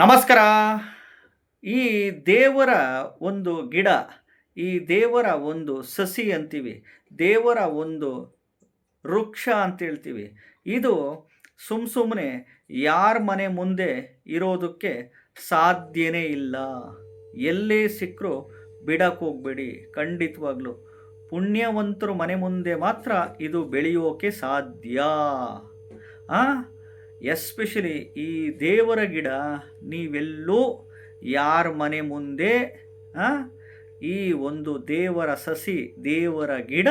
ನಮಸ್ಕಾರ. ಈ ದೇವರ ಒಂದು ಗಿಡ, ಈ ದೇವರ ಒಂದು ಸಸಿ ಅಂತೀವಿ. ದೇವರ ಒಂದು ವೃಕ್ಷ ಅಂತ ಹೇಳ್ತೀವಿ. ಇದು ಸುಮ್ಮನೆ ಯಾರ ಮನೆ ಮುಂದೆ ಇರೋದಕ್ಕೆ ಸಾಧ್ಯನೇ ಇಲ್ಲ. ಎಲ್ಲೇ ಸಿಕ್ಕರೂ ಬಿಡಕ್ಕೆ ಹೋಗಬೇಡಿ, ಖಂಡಿತವಾಗ್ಲೂ. ಪುಣ್ಯವಂತರ ಮನೆ ಮುಂದೆ ಮಾತ್ರ ಇದು ಬೆಳೆಯೋಕೆ ಸಾಧ್ಯ. ಎಸ್ಪೆಷಲಿ ಈ ದೇವರ ಗಿಡ ನೀವೆಲ್ಲೂ ಯಾರ ಮನೆ ಮುಂದೆ ಈ ಒಂದು ದೇವರ ಸಸಿ, ದೇವರ ಗಿಡ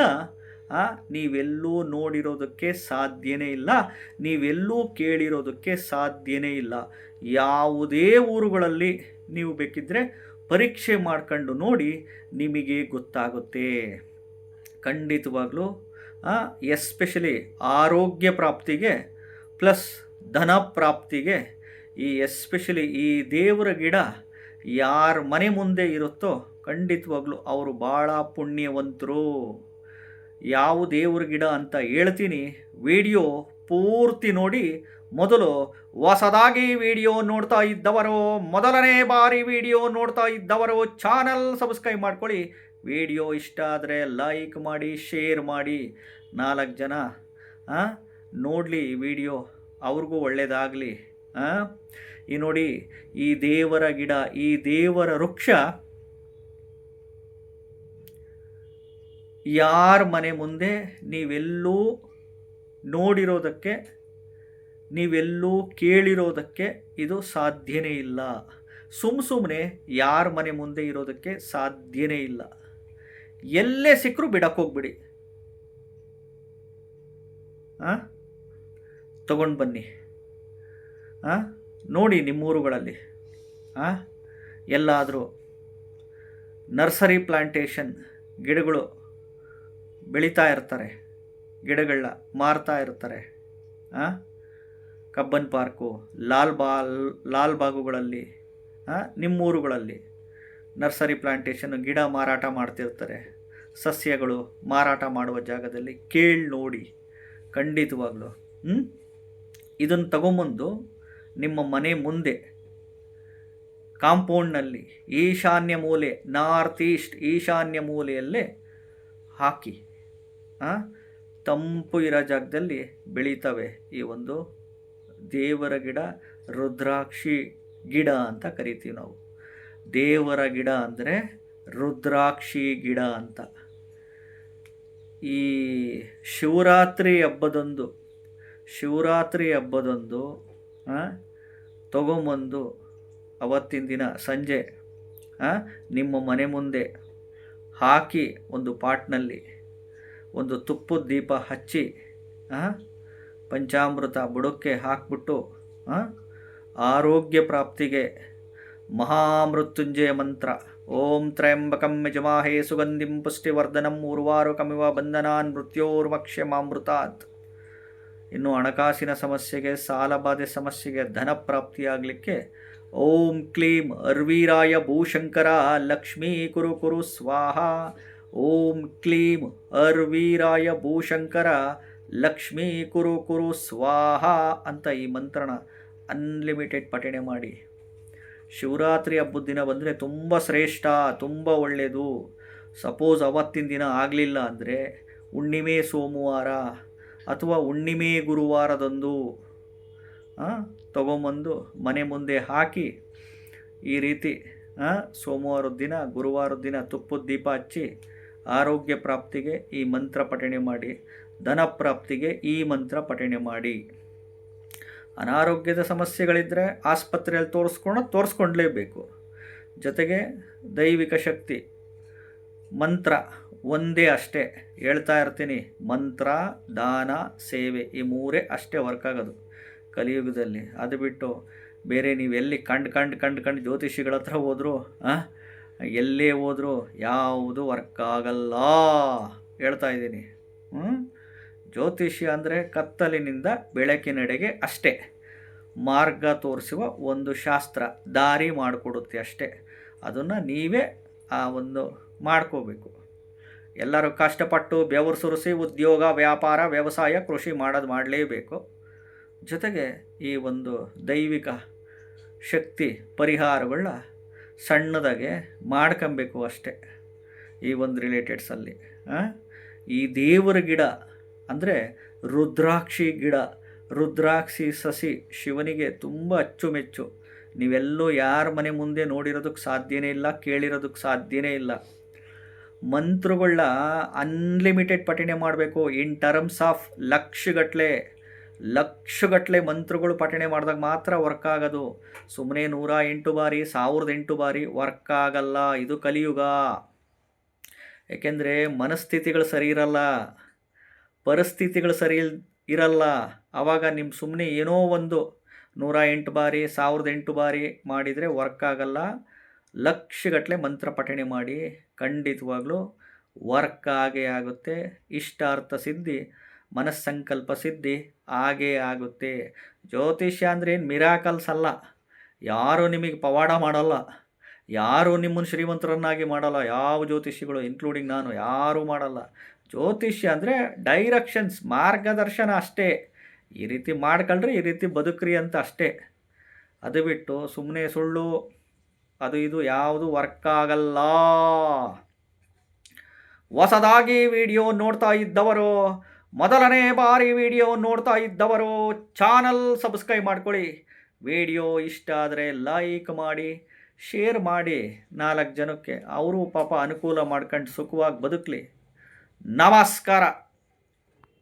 ನೀವೆಲ್ಲೂ ನೋಡಿರೋದಕ್ಕೆ ಸಾಧ್ಯನೇ ಇಲ್ಲ, ನೀವೆಲ್ಲೂ ಕೇಳಿರೋದಕ್ಕೆ ಸಾಧ್ಯನೇ ಇಲ್ಲ. ಯಾವುದೇ ಊರುಗಳಲ್ಲಿ ನೀವು ಬೇಕಿದ್ದರೆ ಪರೀಕ್ಷೆ ಮಾಡ್ಕೊಂಡು ನೋಡಿ, ನಿಮಗೆ ಗೊತ್ತಾಗುತ್ತೆ ಖಂಡಿತವಾಗ್ಲೂ. ಎಸ್ಪೆಷಲಿ ಆರೋಗ್ಯ ಪ್ರಾಪ್ತಿಗೆ ಪ್ಲಸ್ ಧನ ಪ್ರಾಪ್ತಿಗೆ ಎಸ್ಪೆಷಲಿ ಈ ದೇವರ ಗಿಡ ಯಾರ ಮನೆ ಮುಂದೆ ಇರುತ್ತೋ ಖಂಡಿತವಾಗ್ಲೂ ಅವರು ಭಾಳ ಪುಣ್ಯವಂತರು. ಯಾವ ದೇವ್ರ ಗಿಡ ಅಂತ ಹೇಳ್ತೀನಿ, ವಿಡಿಯೋ ಪೂರ್ತಿ ನೋಡಿ. ಮೊದಲು ಹೊಸದಾಗಿ ವಿಡಿಯೋ ನೋಡ್ತಾ ಇದ್ದವರು, ಮೊದಲನೇ ಬಾರಿ ವಿಡಿಯೋ ನೋಡ್ತಾ ಇದ್ದವರು ಚಾನಲ್ ಸಬ್ಸ್ಕ್ರೈಬ್ ಮಾಡ್ಕೊಳ್ಳಿ. ವಿಡಿಯೋ ಇಷ್ಟ ಆದರೆ ಲೈಕ್ ಮಾಡಿ, ಶೇರ್ ಮಾಡಿ. 4 ಜನ ನೋಡಲಿ ಈ ವಿಡಿಯೋ, ಅವ್ರಿಗೂ ಒಳ್ಳೆಯದಾಗಲಿ. ಈ ನೋಡಿ, ಈ ದೇವರ ಗಿಡ, ಈ ದೇವರ ವೃಕ್ಷ ಯಾರ ಮನೆ ಮುಂದೆ ನೀವೆಲ್ಲೂ ನೋಡಿರೋದಕ್ಕೆ, ನೀವೆಲ್ಲೂ ಕೇಳಿರೋದಕ್ಕೆ ಇದು ಸಾಧ್ಯನೇ ಇಲ್ಲ. ಸುಮ್ಮನೆ ಯಾರ ಮನೆ ಮುಂದೆ ಇರೋದಕ್ಕೆ ಸಾಧ್ಯನೇ ಇಲ್ಲ. ಎಲ್ಲೇ ಸಿಕ್ಕರೂ ಬಿಡಕ್ಕೆ ಹೋಗ್ಬಿಡಿ. ತಗೊಂಡು ಬನ್ನಿ. ನೋಡಿ ನಿಮ್ಮೂರುಗಳಲ್ಲಿ ಎಲ್ಲಾದರೂ ನರ್ಸರಿ ಪ್ಲಾಂಟೇಶನ್ ಗಿಡಗಳು ಬೆಳೀತಾ ಇರ್ತಾರೆ, ಗಿಡಗಳನ್ನ ಮಾರ್ತಾ ಇರ್ತಾರೆ. ಕಬ್ಬನ್ ಪಾರ್ಕು, ಲಾಲ್ ಬಾಗುಗಳಲ್ಲಿ, ನಿಮ್ಮೂರುಗಳಲ್ಲಿ ನರ್ಸರಿ ಪ್ಲಾಂಟೇಶನ್ ಗಿಡ ಮಾರಾಟ ಮಾಡ್ತಿರ್ತಾರೆ. ಸಸ್ಯಗಳು ಮಾರಾಟ ಮಾಡುವ ಜಾಗದಲ್ಲಿ ಕೇಳಿ ನೋಡಿ ಖಂಡಿತವಾಗ್ಲೂ. ಇದನ್ನು ತಗೊಂಬಂದು ನಿಮ್ಮ ಮನೆ ಮುಂದೆ ಕಾಂಪೌಂಡ್ನಲ್ಲಿ ಈಶಾನ್ಯ ಮೂಲೆ, ನಾರ್ತ್ ಈಸ್ಟ್ ಈಶಾನ್ಯ ಮೂಲೆಯಲ್ಲೇ ಹಾಕಿ. ತಂಪು ಇರೋ ಜಾಗದಲ್ಲಿ ಬೆಳೀತವೆ ಈ ಒಂದು ದೇವರ ಗಿಡ. ರುದ್ರಾಕ್ಷಿ ಗಿಡ ಅಂತ ಕರಿತೀವಿ ನಾವು. ದೇವರ ಗಿಡ ಅಂದರೆ ರುದ್ರಾಕ್ಷಿ ಗಿಡ ಅಂತ. ಈ ಶಿವರಾತ್ರಿ ಹಬ್ಬದಂದು ತಗೊಂಬಂದು ಅವತ್ತಿನ ದಿನ ಸಂಜೆ ನಿಮ್ಮ ಮನೆ ಮುಂದೆ ಹಾಕಿ, ಒಂದು ಪಾಟ್ನಲ್ಲಿ ಒಂದು ತುಪ್ಪದ ದೀಪ ಹಚ್ಚಿ, ಪಂಚಾಮೃತ ಬುಡಕ್ಕೆ ಹಾಕ್ಬಿಟ್ಟು, ಆರೋಗ್ಯ ಪ್ರಾಪ್ತಿಗೆ ಮಹಾಮೃತ್ಯುಂಜಯ ಮಂತ್ರ ಓಂ ತ್ರಯಂಬಕಂ ಯಜಮಾಹೇ ಸುಗಂಧಿಂ ಪುಷ್ಟಿವರ್ಧನಂ ಉರ್ವಾರುಕಮಿವ ಬಂಧನಾನ್ ಮೃತ್ಯೋರ್ಮಕ್ಷ್ಯಮಾಮೃತಾತ್. ಇನ್ನು ಹಣಕಾಸಿನ ಸಮಸ್ಯೆಗೆ, ಸಾಲಬಾಧೆ ಸಮಸ್ಯೆಗೆ ಧನ ಪ್ರಾಪ್ತಿಯಾಗಲಿಕ್ಕೆ ಓಂ ಕ್ಲೀಂ ಅರ್ವೀರಾಯ ಭೂಶಂಕರ ಲಕ್ಷ್ಮೀ ಕುರು ಕುರು ಸ್ವಾಹ. ಓಂ ಕ್ಲೀಂ ಅರ್ವೀರಾಯ ಭೂಶಂಕರ ಲಕ್ಷ್ಮೀ ಕುರು ಕುರು ಸ್ವಾಹ ಅಂತ ಈ ಮಂತ್ರನ ಅನ್ಲಿಮಿಟೆಡ್ ಪಠಣೆ ಮಾಡಿ. ಶಿವರಾತ್ರಿ ಹಬ್ಬದ ದಿನ ಬಂದರೆ ತುಂಬ ಶ್ರೇಷ್ಠ, ತುಂಬ ಒಳ್ಳೆಯದು. ಸಪೋಸ್ ಅವತ್ತಿನ ದಿನ ಆಗಲಿಲ್ಲ ಅಂದರೆ ಹುಣ್ಣಿಮೆ ಸೋಮವಾರ ಅಥವಾ ಹುಣ್ಣಿಮೆ ಗುರುವಾರದಂದು ತಗೊಂಬಂದು ಮನೆ ಮುಂದೆ ಹಾಕಿ, ಈ ರೀತಿ ಸೋಮವಾರದ ದಿನ, ಗುರುವಾರದ ದಿನ ತುಪ್ಪದ ದೀಪ ಹಚ್ಚಿ, ಆರೋಗ್ಯ ಪ್ರಾಪ್ತಿಗೆ ಈ ಮಂತ್ರ ಪಠಣೆ ಮಾಡಿ, ಧನ ಪ್ರಾಪ್ತಿಗೆ ಈ ಮಂತ್ರ ಪಠಣೆ ಮಾಡಿ. ಅನಾರೋಗ್ಯದ ಸಮಸ್ಯೆಗಳಿದ್ದರೆ ಆಸ್ಪತ್ರೆಯಲ್ಲಿ ತೋರಿಸ್ಕೊಂಡ್ಲೇಬೇಕು. ಜೊತೆಗೆ ದೈವಿಕ ಶಕ್ತಿ ಮಂತ್ರ ಒಂದೇ ಅಷ್ಟೇ ಹೇಳ್ತಾ ಇರ್ತೀನಿ. ಮಂತ್ರ, ದಾನ, ಸೇವೆ ಈ 3 ಅಷ್ಟೇ ವರ್ಕ್ ಆಗೋದು ಕಲಿಯುಗದಲ್ಲಿ. ಅದು ಬಿಟ್ಟು ಬೇರೆ ನೀವೆಲ್ಲಿ ಕಂಡು ಜ್ಯೋತಿಷಿಗಳ ಹತ್ರ ಹೋದರೂ, ಎಲ್ಲೇ ಹೋದರೂ ಯಾವುದು ವರ್ಕ್ ಆಗಲ್ಲ ಹೇಳ್ತಾ ಇದ್ದೀನಿ. ಜ್ಯೋತಿಷ್ಯ ಅಂದರೆ ಕತ್ತಲಿನಿಂದ ಬೆಳಕಿನೆಡೆಗೆ ಅಷ್ಟೇ ಮಾರ್ಗ ತೋರಿಸುವ ಒಂದು ಶಾಸ್ತ್ರ, ದಾರಿ ಮಾಡಿಕೊಡುತ್ತೆ ಅಷ್ಟೇ. ಅದನ್ನು ನೀವೇ ಒಂದು ಮಾಡ್ಕೋಬೇಕು. ಎಲ್ಲರೂ ಕಷ್ಟಪಟ್ಟು ಬೆವರು ಸುರಿಸಿ ಉದ್ಯೋಗ, ವ್ಯಾಪಾರ, ವ್ಯವಸಾಯ, ಕೃಷಿ ಮಾಡಲೇಬೇಕು. ಜೊತೆಗೆ ಈ ಒಂದು ದೈವಿಕ ಶಕ್ತಿ ಪರಿಹಾರಗಳನ್ನ ಸಣ್ಣದಾಗೆ ಮಾಡ್ಕೊಬೇಕು ಅಷ್ಟೆ. ಈ ಒಂದು ರಿಲೇಟೆಡ್ಸಲ್ಲಿ ಈ ದೇವರ ಗಿಡ ಅಂದರೆ ರುದ್ರಾಕ್ಷಿ ಗಿಡ, ರುದ್ರಾಕ್ಷಿ ಸಸಿ ಶಿವನಿಗೆ ತುಂಬ ಅಚ್ಚುಮೆಚ್ಚು. ನೀವೆಲ್ಲೂ ಯಾರ ಮನೆ ಮುಂದೆ ನೋಡಿರೋದಕ್ಕೆ ಸಾಧ್ಯನೇ ಇಲ್ಲ, ಕೇಳಿರೋದಕ್ಕೆ ಸಾಧ್ಯನೇ ಇಲ್ಲ. ಮಂತ್ರಗಳನ್ನ ಅನ್ಲಿಮಿಟೆಡ್ ಪಠಣೆ ಮಾಡಬೇಕು. ಇನ್ ಟರ್ಮ್ಸ್ ಆಫ್ ಲಕ್ಷಗಟ್ಟಲೆ ಮಂತ್ರಗಳು ಪಠಣೆ ಮಾಡಿದಾಗ ಮಾತ್ರ ವರ್ಕ್ ಆಗೋದು. ಸುಮ್ಮನೆ 108 ಬಾರಿ 1008 ಬಾರಿ ವರ್ಕ್ ಆಗಲ್ಲ. ಇದು ಕಲಿಯುಗ. ಏಕೆಂದರೆ ಮನಸ್ಥಿತಿಗಳು ಸರಿ ಇರಲ್ಲ, ಪರಿಸ್ಥಿತಿಗಳು ಸರಿ ಇರಲ್ಲ. ಆವಾಗ ನಿಮ್ಮ ಸುಮ್ಮನೆ ಏನೋ ಒಂದು 108 ಬಾರಿ 1008 ಬಾರಿ ಮಾಡಿದರೆ ವರ್ಕ್ ಆಗಲ್ಲ. ಲಕ್ಷಗಟ್ಟಲೆ ಮಂತ್ರ ಪಠಣೆ ಮಾಡಿ, ಖಂಡಿತವಾಗ್ಲೂ ವರ್ಕ್ ಆಗೇ ಆಗುತ್ತೆ. ಇಷ್ಟಾರ್ಥ ಸಿದ್ಧಿ, ಮನಸ್ಸಂಕಲ್ಪ ಸಿದ್ಧಿ ಆಗೇ ಆಗುತ್ತೆ. ಜ್ಯೋತಿಷ್ಯ ಅಂದರೆ ಏನು ಮಿರಾಕಲ್ಸ್ ಅಲ್ಲ. ಯಾರೂ ನಿಮಗೆ ಪವಾಡ ಮಾಡಲ್ಲ, ಯಾರೂ ನಿಮ್ಮನ್ನು ಶ್ರೀಮಂತರನ್ನಾಗಿ ಮಾಡಲ್ಲ. ಯಾವ ಜ್ಯೋತಿಷಿಗಳು ಇನ್ಕ್ಲೂಡಿಂಗ್ ನಾನು ಯಾರೂ ಮಾಡಲ್ಲ. ಜ್ಯೋತಿಷ್ಯ ಅಂದರೆ ಡೈರೆಕ್ಷನ್ಸ್, ಮಾರ್ಗದರ್ಶನ ಅಷ್ಟೇ. ಈ ರೀತಿ ಮಾಡ್ಕೊಳ್ರಿ, ಈ ರೀತಿ ಬದುಕ್ರಿ ಅಂತ ಅಷ್ಟೇ. ಅದು ಬಿಟ್ಟು ಸುಮ್ಮನೆ ಸುಳ್ಳು ಅದು ಇದು ಯಾವುದು ವರ್ಕ್ ಆಗಲ್ಲ. ಹೊಸದಾಗಿ ವಿಡಿಯೋ ನೋಡ್ತಾ ಇದ್ದವರು, ಮೊದಲನೇ ಬಾರಿ ವಿಡಿಯೋ ನೋಡ್ತಾ ಇದ್ದವರು ಚಾನಲ್ ಸಬ್ಸ್ಕ್ರೈಬ್ ಮಾಡ್ಕೊಳ್ಳಿ. ವಿಡಿಯೋ ಇಷ್ಟ ಆದರೆ ಲೈಕ್ ಮಾಡಿ, ಶೇರ್ ಮಾಡಿ 4 ಜನಕ್ಕೆ. ಅವರು ಪಾಪ ಅನುಕೂಲ ಮಾಡ್ಕೊಂಡು ಸುಖವಾಗಿ ಬದುಕಲಿ. ನಮಸ್ಕಾರ.